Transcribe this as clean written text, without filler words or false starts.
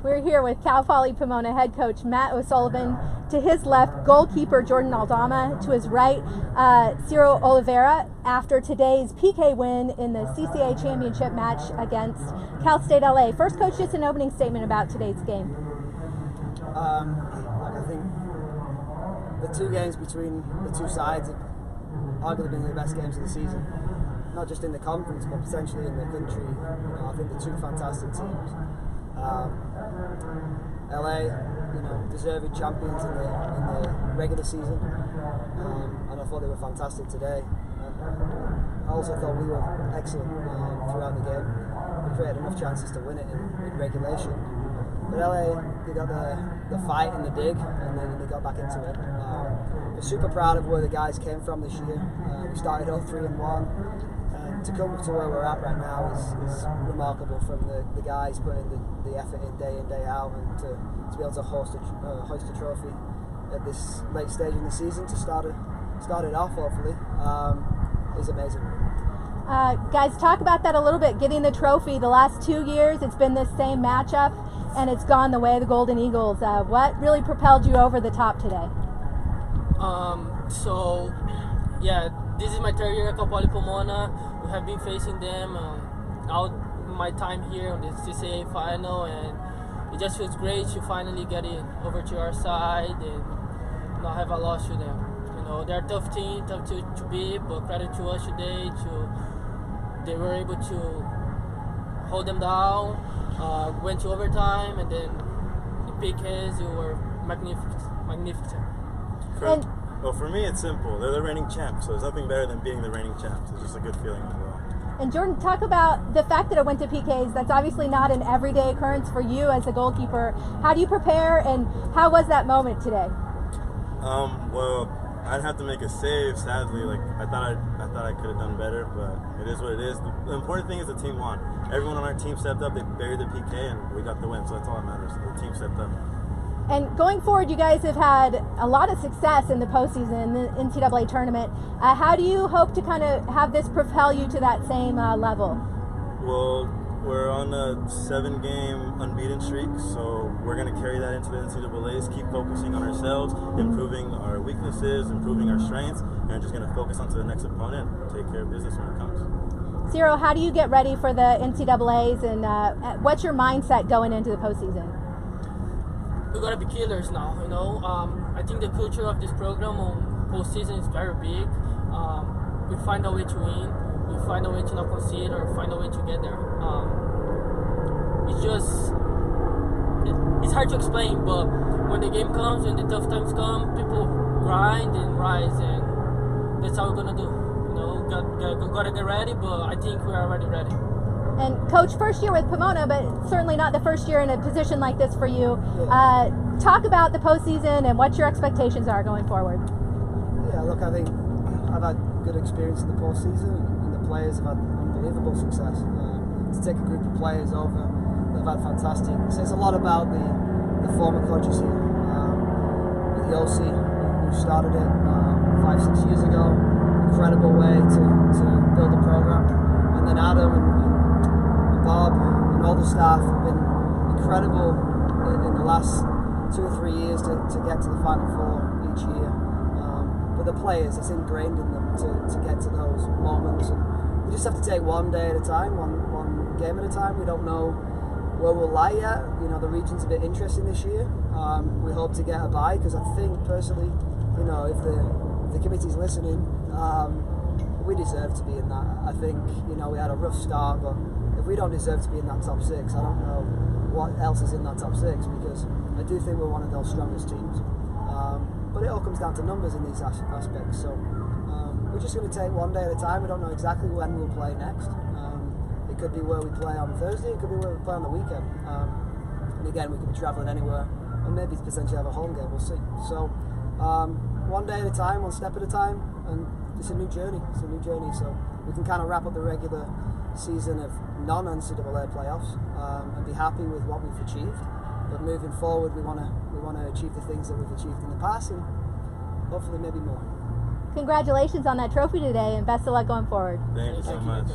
We're here with Cal Poly Pomona head coach Matt O'Sullivan. To his left, goalkeeper Jordan Aldama. To his right, Cyro Oliveira. After today's PK win in the CCAA Championship match against Cal State LA. First, coach, just an opening statement about today's game. I think the two games between the two sides have arguably been the best games of the season. Not just in the conference, but potentially in the country. I think the two fantastic teams. LA, deserving champions in the regular season, and I thought they were fantastic today. I also thought we were excellent throughout the game. We created enough chances to win it in regulation. But LA, they got the fight and the dig, and then they got back into it. We're super proud of where the guys came from this year. We started out 3-1. To come to where we're at right now is remarkable, from the guys putting the effort in, day out, and to be able to hoist a trophy at this late stage in the season to start it off, hopefully, is amazing. Guys, talk about that a little bit. Getting the trophy the last 2 years, it's been the same matchup, and it's gone the way of the Golden Eagles. What really propelled you over the top today? This is my third year at Cal Poly Pomona. We have been facing them all my time here on the CCAA final, and it just feels great to finally get it over to our side and not have a loss to them. They're a tough team, tough to beat, but credit to us today. They were able to hold them down, went to overtime, and then the PKs were magnificent. Well, for me, it's simple. They're the reigning champs, so there's nothing better than being the reigning champs. It's just a good feeling overall. And Jordan, talk about the fact that it went to PKs. That's obviously not an everyday occurrence for you as a goalkeeper. How do you prepare, and how was that moment today? Well, I'd have to make a save. Sadly, I thought I could have done better, but it is what it is. The important thing is the team won. Everyone on our team stepped up. They buried the PK, and we got the win. So that's all that matters. The team stepped up. And going forward, you guys have had a lot of success in the postseason, in the NCAA tournament. How do you hope to kind of have this propel you to that same level? Well, we're on a 7-game unbeaten streak, so we're going to carry that into the NCAAs, keep focusing on ourselves, improving our weaknesses, improving our strengths, and just going to focus on to the next opponent and take care of business when it comes. Cyro, how do you get ready for the NCAAs, and what's your mindset going into the postseason? We gotta be killers now, I think the culture of this program on postseason is very big. We find a way to win. We find a way to not concede, or find a way to get there. It's hard to explain, but when the game comes, when the tough times come, people grind and rise, and that's how we're gonna do. Gotta get ready, but I think we're already ready. And Coach, first year with Pomona, but certainly not the first year in a position like this for you. Talk about the postseason and what your expectations are going forward. Yeah, look, I think I've had good experience in the postseason, and the players have had unbelievable success. To take a group of players over, they've had fantastic. It says a lot about the former coaches here. With Yossi, who started it 5-6 years ago, incredible way to build a program. And then Adam and Bob and all the staff have been incredible in the last 2 or 3 years to get to the Final Four each year. But the players, it's ingrained in them to get to those moments. And we just have to take one day at a time, one game at a time. We don't know where we'll lie yet. The region's a bit interesting this year. We hope to get a bye, because I think personally, if the committee's listening, we deserve to be in that. I think, we had a rough start, but if we don't deserve to be in that top 6, I don't know what else is in that top 6, because I do think we're one of those strongest teams. But it all comes down to numbers in these aspects. So we're just going to take one day at a time. We don't know exactly when we'll play next. It could be where we play on Thursday. It could be where we play on the weekend. And again, we could be travelling anywhere, and maybe potentially have a home game. We'll see. So one day at a time, one step at a time, and it's a new journey. So we can kind of wrap up the regular season of non-NCAA playoffs and be happy with what we've achieved. But moving forward, we want to achieve the things that we've achieved in the past, and hopefully maybe more. Congratulations on that trophy today, and best of luck going forward. Thank you so much.